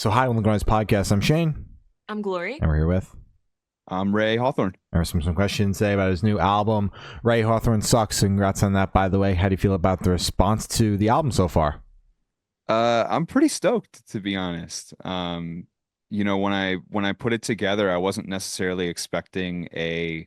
So hi, on the Grind podcast. I'm Shane. I'm Glory. And we're here with... I'm Ray Hawthorne. There were some questions today about his new album, Ray Hawthorne Sucks. Congrats on that, by the way. How do you feel about the response to the album so far? I'm pretty stoked, to be honest. When I put it together, I wasn't necessarily expecting I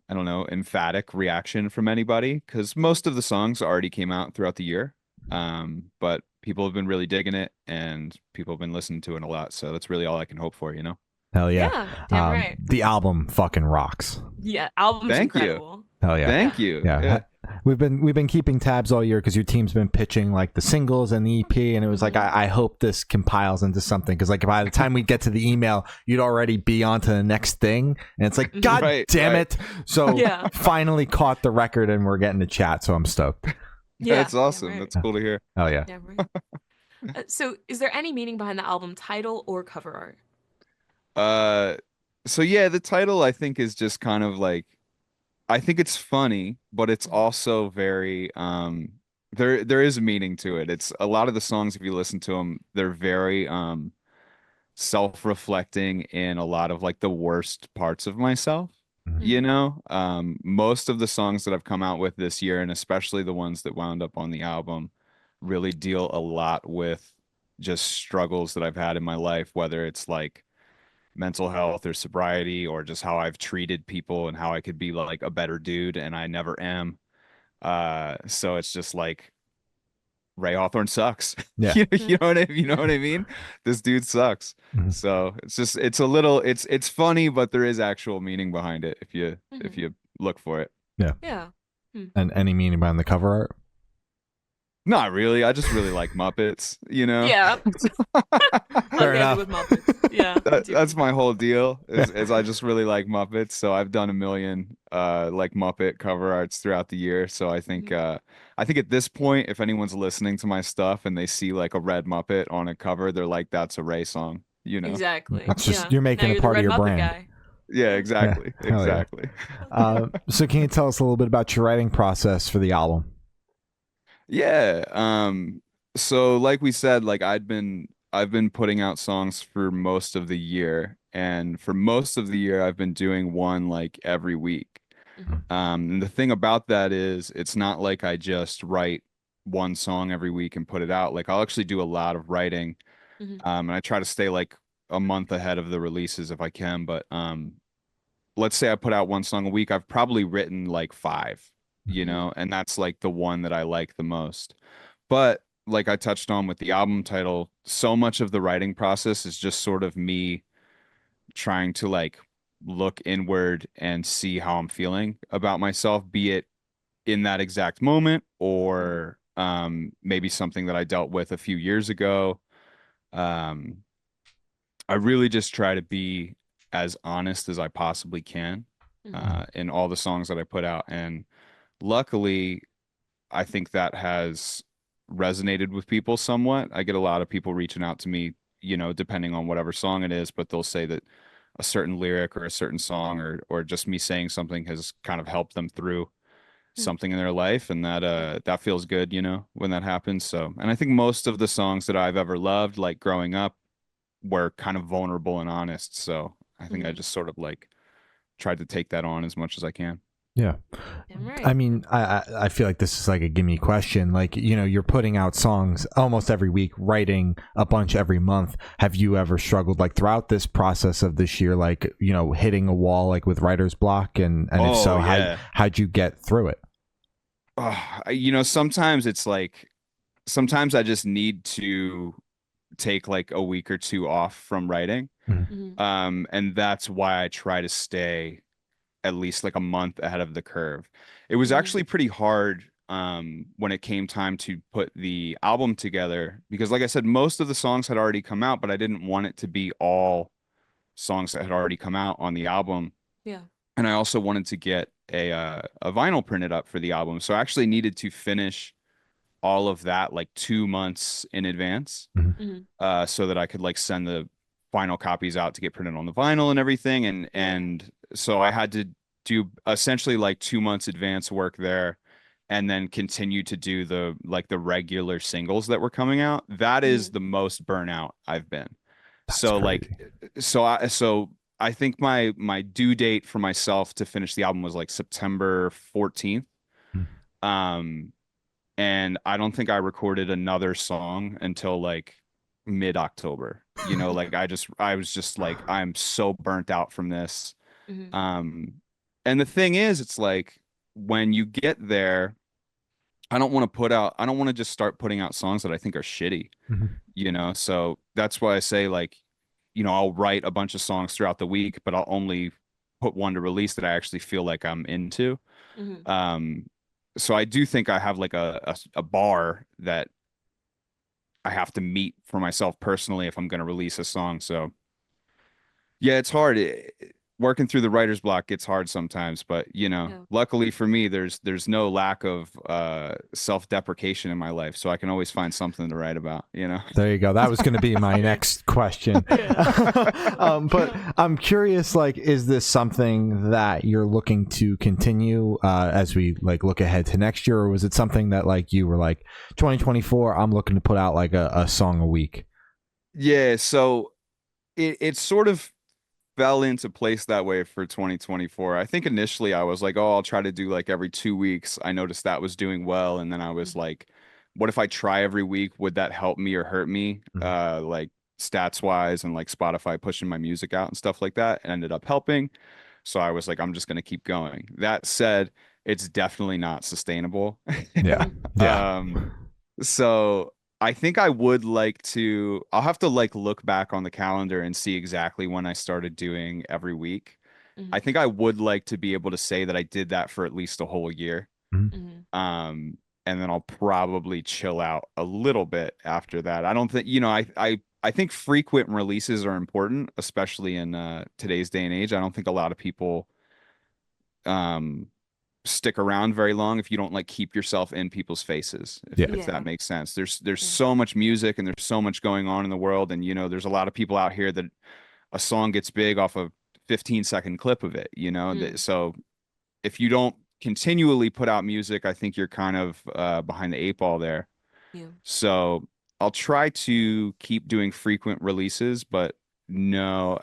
don't know, emphatic reaction from anybody because most of the songs already came out throughout the year. But people have been really digging it and people have been listening to it a lot. So that's really all I can hope for, you know? Hell yeah. Yeah, damn right. The album fucking rocks. Yeah, album's Thank you. incredible. Hell yeah. Thank you. Yeah. We've been keeping tabs all year because your team's been pitching like the singles and the EP, and it was like I hope this compiles into something, because like by the time we get to the email, you'd already be on to the next thing, and it's like God damn it. So finally caught the record, and we're getting to chat, so I'm stoked. Yeah, that's awesome. Right. That's cool to hear. Oh yeah. Right. So is there any meaning behind the album title or cover art? So yeah, the title I think is just kind of like, I think it's funny, but it's also very there is a meaning to it. It's a lot of the songs, if you listen to them, they're very self-reflecting in a lot of like the worst parts of myself. You know, most of the songs that I've come out with this year, and especially the ones that wound up on the album, really deal a lot with just struggles that I've had in my life, whether it's like mental health or sobriety or just how I've treated people and how I could be like a better dude, and I never am. So it's just like Ray Hawthorne sucks. Yeah. You know what I mean? This dude sucks. So it's funny, but there is actual meaning behind it if you look for it. Yeah. And any meaning behind the cover art? Not really. I just really like Muppets, you know? Yeah. Fair enough. With Muppets. Yeah. That's my whole deal is I just really like Muppets. So I've done a million like Muppet cover arts throughout the year. So I think at this point, if anyone's listening to my stuff and they see like a red Muppet on a cover, they're like, that's a Ray song, you know? Exactly. That's just you're making it part of your Muppet brand. Guy. Yeah, exactly. Yeah. Exactly. Yeah. So can you tell us a little bit about your writing process for the album? Yeah. So like we said, like I've been putting out songs for most of the year, and for most of the year I've been doing one like every week. And the thing about that is it's not like I just write one song every week and put it out. Like I'll actually do a lot of writing. And I try to stay like a month ahead of the releases if I can, but let's say I put out one song a week, I've probably written like 5. You know, and that's like the one that I like the most. But like I touched on with the album title, so much of the writing process is just sort of me trying to like look inward and see how I'm feeling about myself, be it in that exact moment or maybe something that I dealt with a few years ago. I really just try to be as honest as I possibly can in all the songs that I put out. And luckily, I think that has resonated with people somewhat. I get a lot of people reaching out to me, you know, depending on whatever song it is, but they'll say that a certain lyric or a certain song or just me saying something has kind of helped them through something in their life, and that feels good, you know, when that happens. So, and I think most of the songs that I've ever loved, like growing up, were kind of vulnerable and honest. So I think I just sort of like tried to take that on as much as I can. Yeah. Right. I mean, I feel like this is like a gimme question. Like, you know, you're putting out songs almost every week, writing a bunch every month. Have you ever struggled like throughout this process of this year, like, you know, hitting a wall like with writer's block? And if so, how'd you get through it? You know, sometimes it's like, sometimes I just need to take like a week or two off from writing. And that's why I try to stay at least like a month ahead of the curve. It was actually pretty hard when it came time to put the album together, because like I said, most of the songs had already come out, but I didn't want it to be all songs that had already come out on the album. Yeah. And I also wanted to get a vinyl printed up for the album. So I actually needed to finish all of that like 2 months in advance, so that I could like send the final copies out to get printed on the vinyl and everything. And so I had to do essentially like 2 months advance work there. and then continue to do the regular singles that were coming out, that is the most burnout I've been. That's So like crazy. so I think my due date for myself to finish the album was like September 14th. Mm. Um and I don't think I recorded another song until like mid-October. Like I was just like I'm so burnt out from this. Mhm. Um and the thing is, it's like when you get there, I don't want to just start putting out songs that I think are shitty, Mhm. So that's why I say like, I'll write a bunch of songs throughout the week, but I'll only put one to release that I actually feel like I'm into. Mhm. Um, so I do think I have like a bar that I have to meet for myself personally if I'm going to release a song. So yeah, it's hard. Working through the writer's block gets hard sometimes, but Yeah. luckily for me, there's no lack of self-deprecation in my life, so I can always find something to write about. There you go. That was going to be my next question. But I'm curious, like, is this something that you're looking to continue as we like look ahead to next year, or was it something that like you were like 2024, I'm looking to put out like a song a week? Yeah, so it sort of fell into place that way for 2024. I think initially I was like, oh, I'll try to do like every 2 weeks. I noticed that was doing well, and then I was Mhm. like, what if I try every week? Would that help me or hurt me? Mhm. Like stats wise and like Spotify pushing my music out and stuff like that. It ended up helping. So I was like, I'm just gonna keep going. That said, it's definitely not sustainable. Yeah. Mhm. Yeah. So I think I would like to, I'll have to like look back on the calendar and see exactly when I started doing every week. I Mhm. think I would like to be able to say that I did that for at least a whole year. Mhm. Mhm. Um, and then I'll probably chill out a little bit after that. I don't think, I think frequent releases are important, especially in today's day and age. I don't think a lot of people um stick around very long if you don't like keep yourself in people's faces, Yeah. if that Yeah. makes sense. There's Yeah. so much music and there's so much going on in the world, and there's a lot of people out here that a song gets big off a 15-second clip of it. Mhm. So if you don't continually put out music, I think you're kind of behind the eight ball there. Yeah. So I'll try to keep doing frequent releases, but no,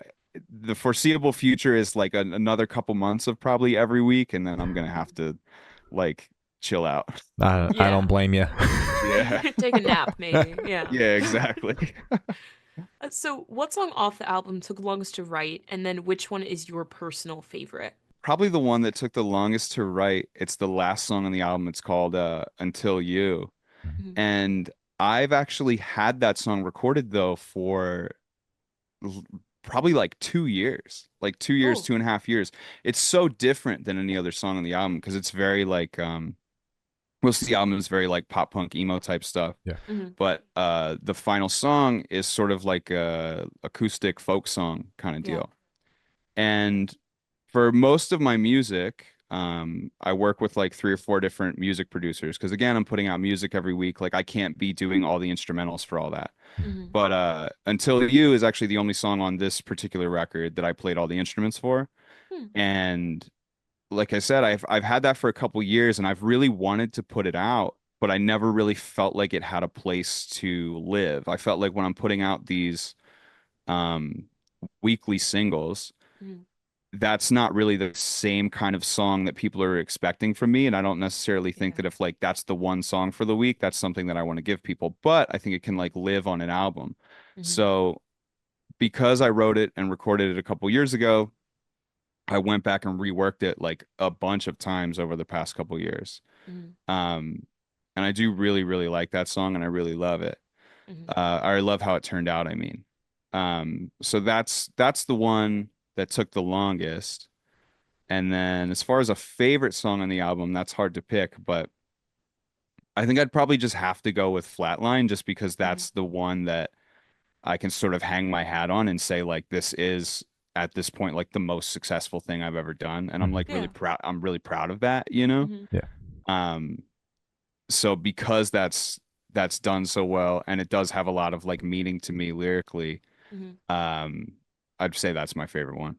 the foreseeable future is like another couple months of probably every week, and then I'm gonna have to like chill out. I don't Yeah. blame you. Yeah. Take a nap, maybe. Yeah. Yeah, exactly. So, what song off the album took longest to write, and then which one is your personal favorite? Probably the one that took the longest to write. It's the last song on the album. It's called Until You. Mhm. And I've actually had that song recorded though for l- probably like 2 years, like 2 years, Oh. 2.5 years. It's so different than any other song on the album because it's very like most of the album is very like pop punk emo type stuff. Yeah. Mhm. But the final song is sort of like a acoustic folk song kind of Yeah. deal. And for most of my music, I work with like 3 or 4 different music producers because again, I'm putting out music every week. Like I can't be doing all the instrumentals for all that. Mhm. But Until You is actually the only song on this particular record that I played all the instruments for. Hmm. And like I said, I've had that for a couple years and I've really wanted to put it out, but I never really felt like it had a place to live. I felt like when I'm putting out these um weekly singles, Mhm. that's not really the same kind of song that people are expecting from me. And I don't necessarily think Yeah. that if like that's the one song for the week, that's something that I want to give people. But I think it can like live on an album. Mhm. So because I wrote it and recorded it a couple years ago, I went back and reworked it like a bunch of times over the past couple years. Mhm. Um, and I do really, really like that song and I really love it. Mhm. I love how it turned out, I mean. So that's the one that took the longest. And then as far as a favorite song on the album, that's hard to pick, but I think I'd probably just have to go with Flatline just because Mhm. that's the one that I can sort of hang my hat on and say like this is at this point like the most successful thing I've ever done. And I'm Mhm. like really Yeah. proud. I'm really proud of that. Mhm. Yeah. Um, so because that's done so well and it does have a lot of like meaning to me lyrically, Mhm. um, I'd say that's my favorite one.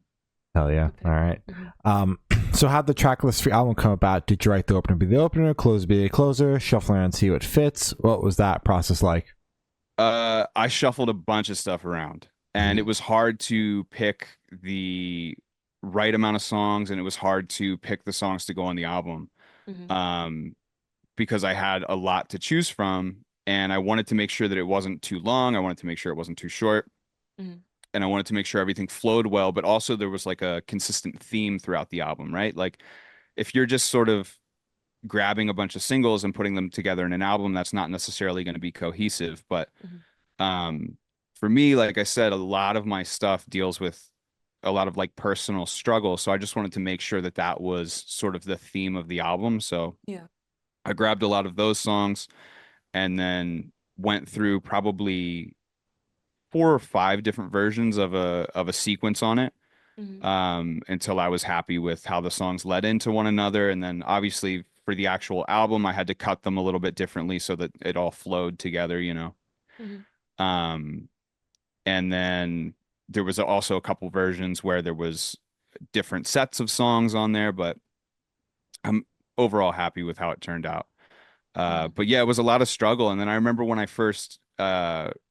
Hell yeah. All Okay. right. Mhm. Um, So how'd the track list for your album come about? Did you write the opener be the opener, closer be the closer, shuffle around, see what fits? What was that process like? I shuffled a bunch of stuff around, and it Mhm. was hard to pick the right amount of songs, and it was hard to pick the songs to go on the album. Hmm. Um, because I had a lot to choose from, and I wanted to make sure that it wasn't too long. I wanted to make sure it wasn't too short, Hmm. and I wanted to make sure everything flowed well, but also there was like a consistent theme throughout the album, right? Like if you're just sort of grabbing a bunch of singles and putting them together in an album, that's not necessarily going to be cohesive. But Hmm. um, for me, like I said, a lot of my stuff deals with a lot of like personal struggle. So I just wanted to make sure that that was sort of the theme of the album. So Yeah. I grabbed a lot of those songs and then went through probably 4 or 5 different versions of a sequence on it, Hmm. until I was happy with how the songs led into one another. And then obviously for the actual album, I had to cut them a little bit differently so that it all flowed together, you know. Hmm. Um, and then there was also a couple versions where there was different sets of songs on there, but I'm overall happy with how it turned out. Hmm. But yeah, it was a lot of struggle. And then I remember when I first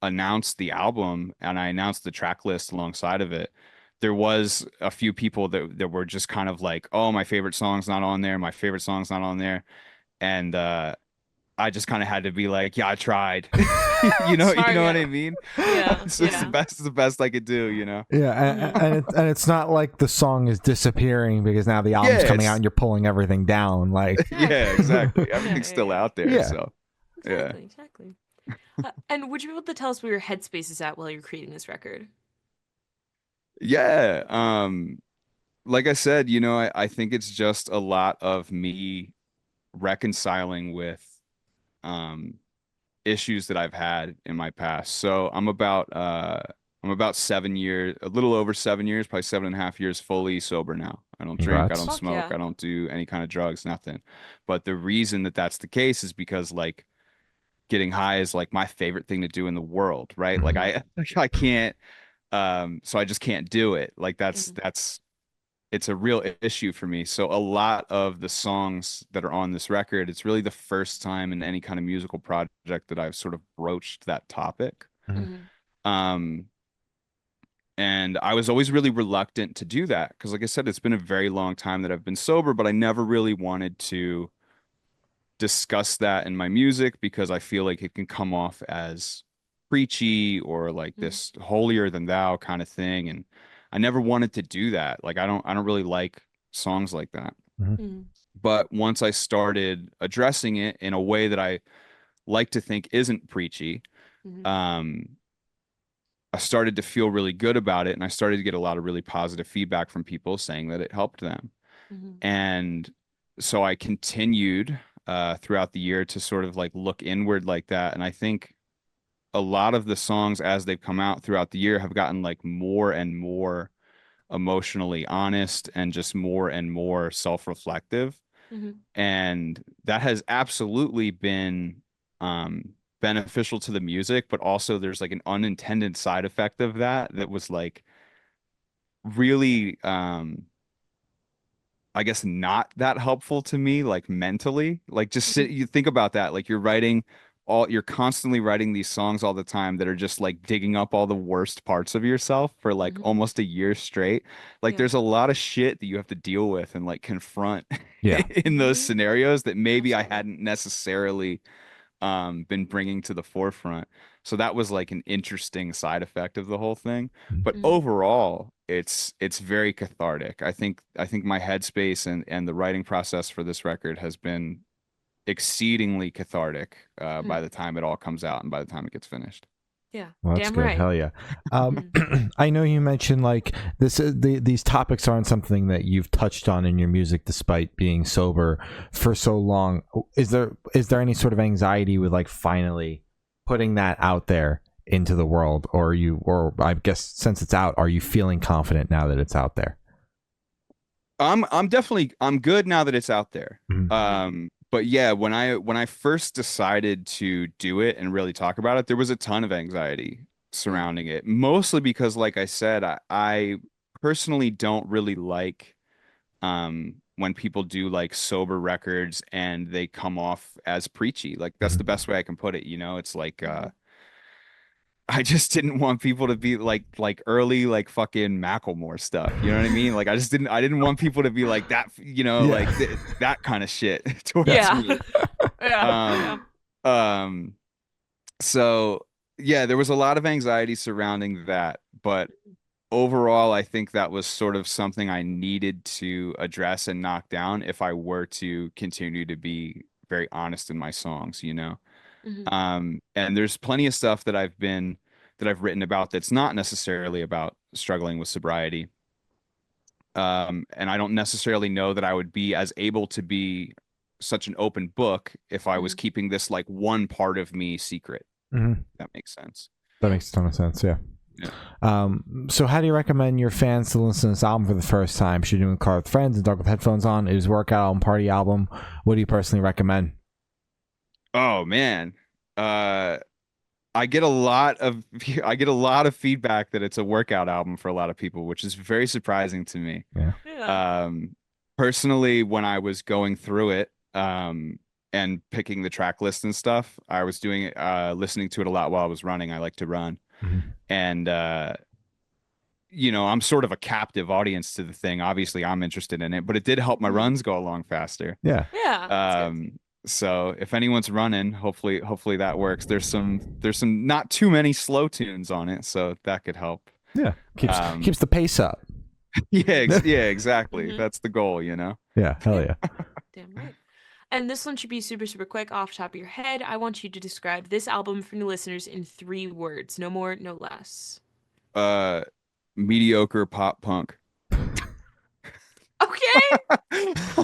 announced the album and I announced the track list alongside of it, there was a few people that were just kind of like, "Oh, my favorite song's not on there. My favorite song's not on there." And I just kind of had to be like, "Yeah, I tried." You Smart. know what I Yeah. mean? Yeah. So it's Yeah. the best I could do, you know? Yeah, Hmm. and it's not like the song is disappearing because now the album's Yeah, coming out it's and you're pulling everything down. Like, yeah, Exactly. exactly. Yeah. Everything's Yeah. still Yeah. out there, yeah, so yeah. Exactly. Exactly. And would you be able to tell us where your headspace is at while you're creating this record? Yeah. Like I said, I think it's just a lot of me reconciling with um issues that I've had in my past. So I'm about 7 years, a little over 7 years, probably 7.5 years fully sober now. I don't drink, I congrats. don't Fuck smoke, yeah. I don't do any kind of drugs, nothing. But the reason that that's the case is because like getting high is like my favorite thing to do in the world, right? Like Mhm. I I can't so I just can't do it. Like Hmm. that's it's a real issue for me. So a lot of the songs that are on this record, it's really the first time in any kind of musical project that I've sort of broached that topic. Mhm. Hmm. Um, and I was always really reluctant to do that because, like I said, it's been a very long time that I've been sober, but I never really wanted to discuss that in my music because I feel like it can come off as preachy or like Hmm. this holier than thou kind of thing. And I never wanted to do that. Like I don't really like songs like that. Mhm. Hmm. But once I started addressing it in a way that I like to think isn't preachy, Hmm. um, I started to feel really good about it, and I started to get a lot of really positive feedback from people saying that it helped them. Hmm. And so I continued throughout the year to sort of like look inward like that. And I think a lot of the songs as they've come out throughout the year have gotten like more and more emotionally honest and just more and more self-reflective. Hmm. And that has absolutely been beneficial to the music, but also there's like an unintended side effect of that was like really I guess not that helpful to me, like mentally. Like just Hmm. you think about that, like you're constantly writing these songs all the time that are just like digging up all the worst parts of yourself for like Hmm. almost a year straight. Like Yeah. there's a lot of shit that you have to deal with and like confront Yeah. in those Hmm. scenarios that maybe I Absolutely. hadn't necessarily been bringing to the forefront. So that was like an interesting side effect of the whole thing. But Hmm. overall, it's very cathartic. I think my headspace and the writing process for this record has been exceedingly cathartic Hmm. by the time it all comes out and by the time it gets finished. Yeah. Well, that's Damn good. right. Hell yeah. Hmm. I know you mentioned like these topics aren't something that you've touched on in your music despite being sober for so long. Is there any sort of anxiety with like finally putting that out there into the world, or I guess since it's out, are you feeling confident now that it's out there? I'm definitely I'm good now that it's out there. Mhm. Hmm. But yeah, when I first decided to do it and really talk about it, there was a ton of anxiety Yeah. surrounding it. Mostly because, like I said, I personally don't really like when people do like sober records and they come off as preachy. Like that's the Mhm. best way I can put it, It's like Mhm. I just didn't want people to be like early like fucking Macklemore stuff. You know what I mean? Like I didn't want people to be like that, Yeah. like that kind of shit towards Yeah. Yeah. me. Yeah. Yeah. Um um so yeah, there was a lot of anxiety surrounding that, but overall I think that was sort of something I needed to address and knock down if I were to continue to be very honest in my songs. Mhm. And there's plenty of stuff that I've written about that's not necessarily about struggling with sobriety. And I don't necessarily know that I would be as able to be such an open book if I was Mhm. keeping this like one part of me secret. Mhm. That makes sense. That Yeah. makes a ton of sense. Yeah. Yeah. So how do you recommend your fans to listen to this album for the first time? Should you do it in the car with friends and talk with headphones on? It is workout album, party album. What do you personally recommend? Oh man. Uh I get a lot of I get a lot of feedback that it's a workout album for a lot of people, which is very surprising to me. Yeah. Yeah. Um, Personally, when I was going through it, and picking the track list and stuff, I was doing it, listening to it a lot while I was running. I like to run, Mhm. and I'm sort of a captive audience to the thing. Obviously, I'm interested in it, but it did help my Mhm. runs go along faster. Yeah. Yeah. That's good. So if anyone's running, hopefully that works. There's some not too many slow tunes on it, so that could help. Yeah. Keeps Um, the pace up. yeah, Mhm. yeah, exactly. Mhm. That's the goal. Yeah. Hell Yeah. yeah. Damn right. And this one should be super, super quick off the top of your head. I want you to describe this album for new listeners in 3 words. No more, no less. Uh, Mediocre pop punk. Okay.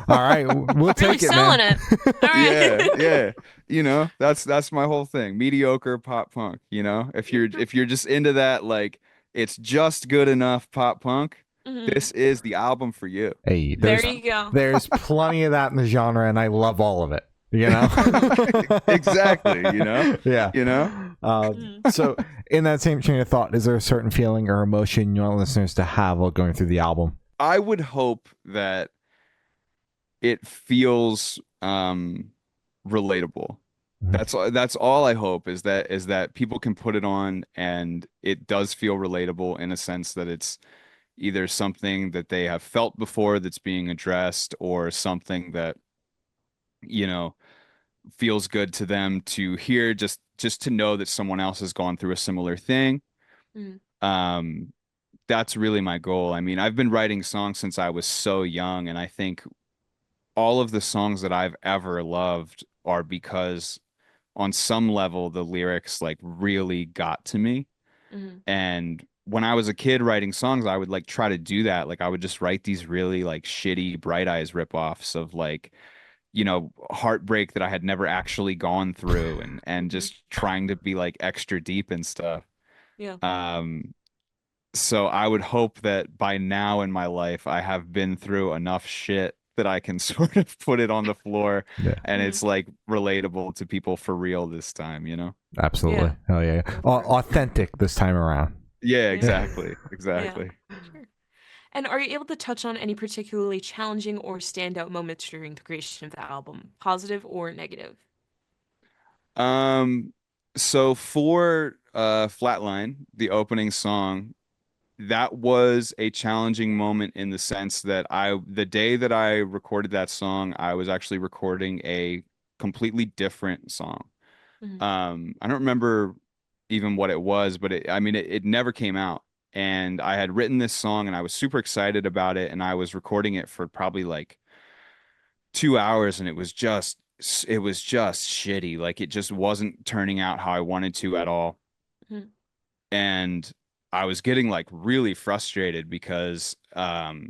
All right. We'll Really take it, man. selling it. All Yeah, right. yeah. That's my whole thing. Mediocre pop punk, if you're just into that, like it's just good enough pop punk, Mhm. this is the album for you. Hey, There you go. there's plenty of that in the genre, and I love all of it. You know. Exactly, Yeah. you know? Mhm. So, in that same train of thought, is there a certain feeling or emotion you want listeners to have while going through the album? I would hope that it feels relatable. Mhm. That's all I hope is that people can put it on and it does feel relatable in a sense that it's either something that they have felt before that's being addressed or something that you know feels good to them to hear, just to know that someone else has gone through a similar thing. Mhm. um that's really my goal. I mean, I've been writing songs since I was so young, and I think all of the songs that I've ever loved are because on some level the lyrics like really got to me. Mhm. And when I was a kid writing songs, I would like try to do that. Like I would just write these really like shitty Bright Eyes ripoffs of like, heartbreak that I had never actually gone through, and Mhm. just trying to be like extra deep and stuff. Yeah. Um, so I would hope that by now in my life I have been through enough shit that I can sort of put it on the floor Yeah, and Mhm. it's like relatable to people for real this time. absolutely. Yeah. Hell yeah. Go for it. Authentic this time around. Yeah, Yeah. exactly. Yeah. Exactly. Sure. And are you able to touch on any particularly challenging or standout moments during the creation of the album, positive or negative? Um, so for Flatline, the opening song, that was a challenging moment in the sense that the day that I recorded that song, I was actually recording a completely different song. Mhm. I don't remember even what it was, but I mean, it never came out. And I had written this song and I was super excited about it. And I was recording it for probably like 2 hours and it was just shitty. Like it just wasn't turning out how I wanted to at all. Mhm. And I was getting like really frustrated because I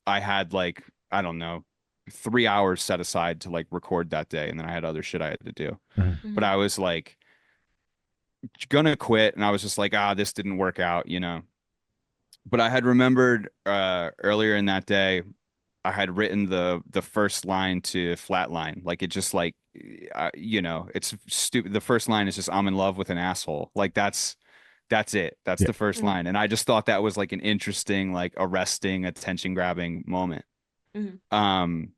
had like, I don't know, 3 hours set aside to like record that day, and then I had other shit I had to do. Mhm. But Mhm. I was like gonna quit, and I was just like, this didn't work out. But I had remembered earlier in that day, I had written the first line to Flatline. Like it just like it's stupid. The first line is just I'm in love with an asshole. Like that's it. That's Yeah. the first Mhm. line. And I just thought that was like an interesting, like arresting, attention grabbing moment. Mhm. Um,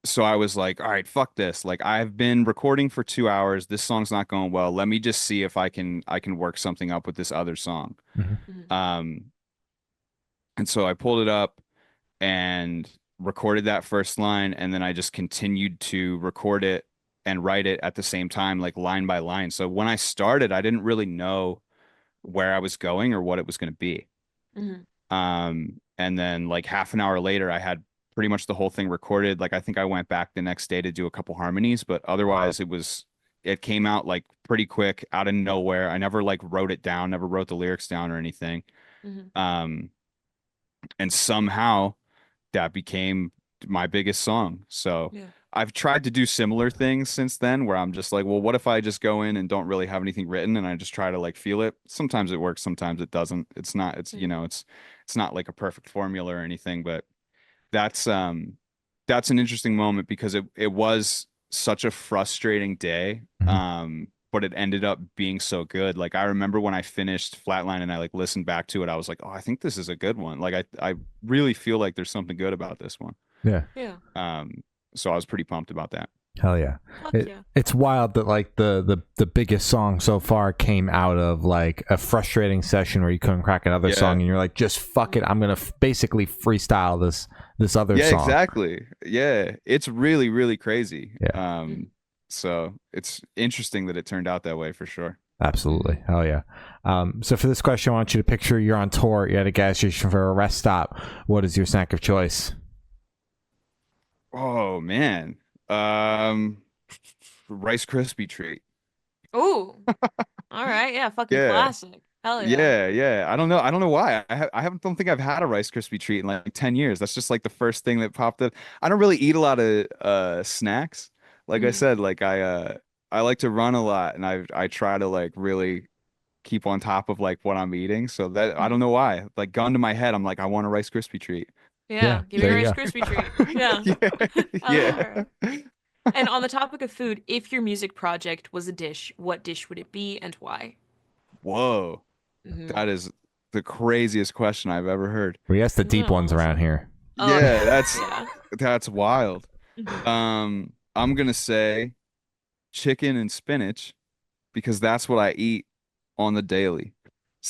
so I was like, all right, fuck this. Like I've been recording for 2 hours. This song's not going well. Let me just see if I can work something up with this other song. Mhm. Mhm. Um, and so I pulled it up and recorded that first line, and then I just continued to record it and write it at the same time, like line by line. So when I started, I didn't really know where I was going or what it was going to be. Mhm. And then like half an hour later, I had pretty much the whole thing recorded. Like I think I went back the next day to do a couple harmonies, but otherwise it came out like pretty quick out of nowhere. I never like wrote it down, never wrote the lyrics down or anything. Mhm. Um, and somehow that became my biggest song. So Yeah. I've tried to do similar things since then where I'm just like, well, what if I just go in and don't really have anything written and I just try to like feel it? Sometimes it works, sometimes it doesn't. Mhm. It's not like a perfect formula or anything, but that's that's an interesting moment because it was such a frustrating day. Mhm. But it ended up being so good. Like I remember when I finished Flatline and I like listened back to it, I was like, oh, I think this is a good one. Like I really feel like there's something good about this one. Yeah. Yeah. Um, so I was pretty pumped about that. Hell yeah. Fuck yeah. It's wild that like the biggest song so far came out of like a frustrating session where you couldn't crack another Yeah. song and you're like, just fuck it, I'm gonna basically freestyle this other Yeah, song. exactly. Yeah, it's really, really crazy. Yeah. Mhm. So it's interesting that it turned out that way for sure. Absolutely. Hell yeah. So for this question, I want you to picture you're on tour, you're at a gas station for a rest stop. What is your snack of choice? Oh man. Um, Rice Krispie treat. Ooh. All right. Yeah. Fucking Yeah. classic. Hell yeah. Yeah. I don't know why. I haven't don't think I've had a Rice Krispie treat in like 10 years. That's just like the first thing that popped up. I don't really eat a lot of snacks. Like I Mhm. said, like I like to run a lot and I try to like really keep on top of like what I'm eating. So that I Mhm. don't know why. Like gun to my head, I'm like I want a Rice Krispie treat. Yeah, Yeah. Give me a there you Rice go. Krispie treat. Yeah. Yeah. Hell yeah. All right. Yeah. And on the topic of food, if your music project was a dish, what dish would it be and why? Whoa. Hmm. That is the craziest question I've ever heard. We ask the deep Yeah, ones around honestly. here. Oh Yeah, yeah. that's Yeah. that's wild. Hmm. I'm gonna say chicken and spinach because that's what I eat on the daily.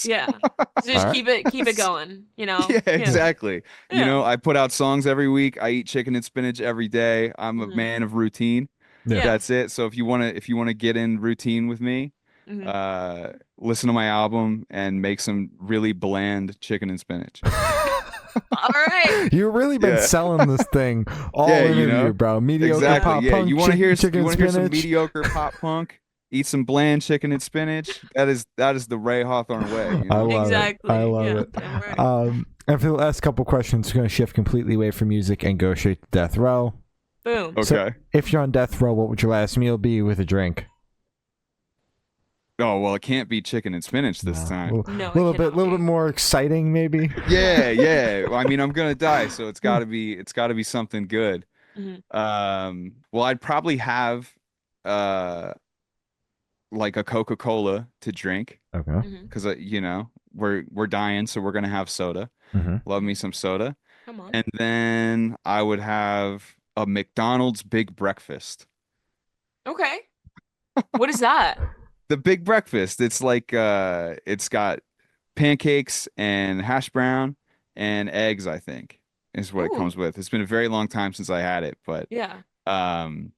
Yeah. So All just right. keep it going, you know? Yeah, Yeah. exactly. You Yeah. know, I put out songs every week. I eat chicken and spinach every day. I'm a Hmm. man of routine. Yeah. Yeah. That's it. So if you wanna get in routine with me, Hmm. uh, listen to my album and make some really bland chicken and spinach. All right. You've really been Yeah. selling this thing all Yeah, you interview, know? bro. Mediocre Exactly. Yeah. pop Yeah. punk, You chicken want to hear some spinach. mediocre pop punk? Eat some bland chicken and spinach. That is the Ray Hawthorne way, you I know? love it. I Exactly. love Yeah. it. Damn right. And for the last couple questions, we're going to shift completely away from music and go straight to death row. Boom. So, Okay. if you're on death row, what would your last meal be with a drink? Oh, well, it can't be chicken and spinach this No. time. No, it Little cannot bit be. more exciting, maybe. Yeah. Well, I mean, I'm gonna die, so it's gotta be something good. Hmm. Well, I'd probably have uh like a Coca-Cola to drink Okay. Hmm. because you know, we're dying, so we're gonna have soda. Mm-hmm. Love me Hmm. some soda. Come on. And then I would have a McDonald's big breakfast. Okay. What is that? The big breakfast, it's like it's got pancakes and hash brown and eggs, I think, is what it Ooh. comes with. It's been a very long time since I had it, but Yeah. um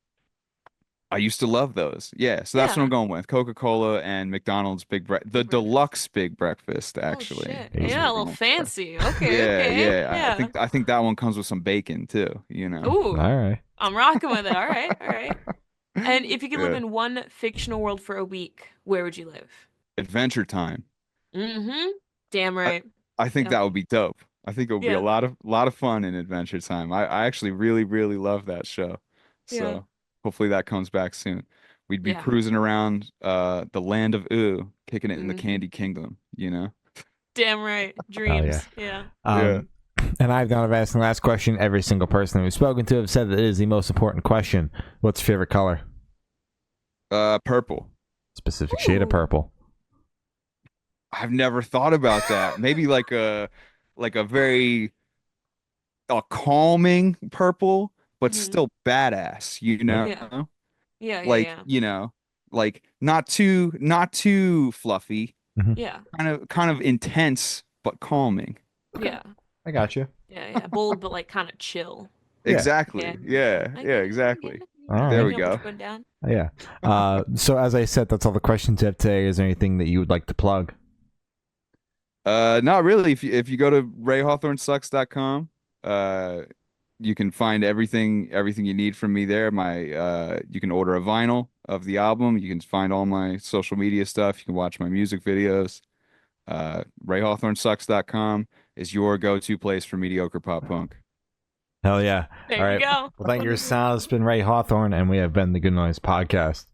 I used to love those. Yeah, so that's what I'm Yeah. going with. Coca-Cola and McDonald's the Big breakfast. deluxe big breakfast Oh actually shit. is what Yeah, a we're little going for. fancy. Okay, Yeah, okay. yeah. Yeah. I think that one comes with some bacon too, you know. Ooh. All right. I'm rocking with it. All right. All right. And if you could live Yeah. in one fictional world for a week, where would you live? Adventure Time. Mm-hmm. Damn I, right. I think Yeah. that would be dope. I think it would be a Yeah. lot of fun in Adventure Time. I actually really, really love that show. Yeah. So hopefully that comes back soon. We'd be Yeah. cruising around the land of Ooh, kicking it in the Mm-hmm. Candy Kingdom, you know? Damn right. Oh yeah. Dreams. Yeah. Yeah. And I've now asked the last question. Every single person we've spoken to have said that it is the most important question. What's your favorite color? Purple. Specific shade of Ooh. purple. I've never thought about that. Maybe like a very a calming purple, but Mhm. still badass, you know? Yeah. Yeah, yeah, Like, yeah. like not too fluffy, Mhm. Yeah. kind of intense, but calming. Okay, Yeah. I got you. Yeah, yeah. Bold but like kind of chill. Yeah. Yeah. Exactly. Yeah, I yeah, get it. I get exactly. it. All There right. we You know what go. you're putting down. Yeah. So as I said, that's all the questions I have today. Is there anything that you would like to plug? Not really. If you go to rayhawthornesucks.com, uh, you can find everything you need from me there. You can order a vinyl of the album. You can find all my social media stuff. You can watch my music videos. Rayhawthornesucks.com is your go-to place for mediocre pop punk. Hell yeah. There All you right. go. Well, thank you, Sal. It's been Ray Hawthorne, and we have been the Good Noise Podcast.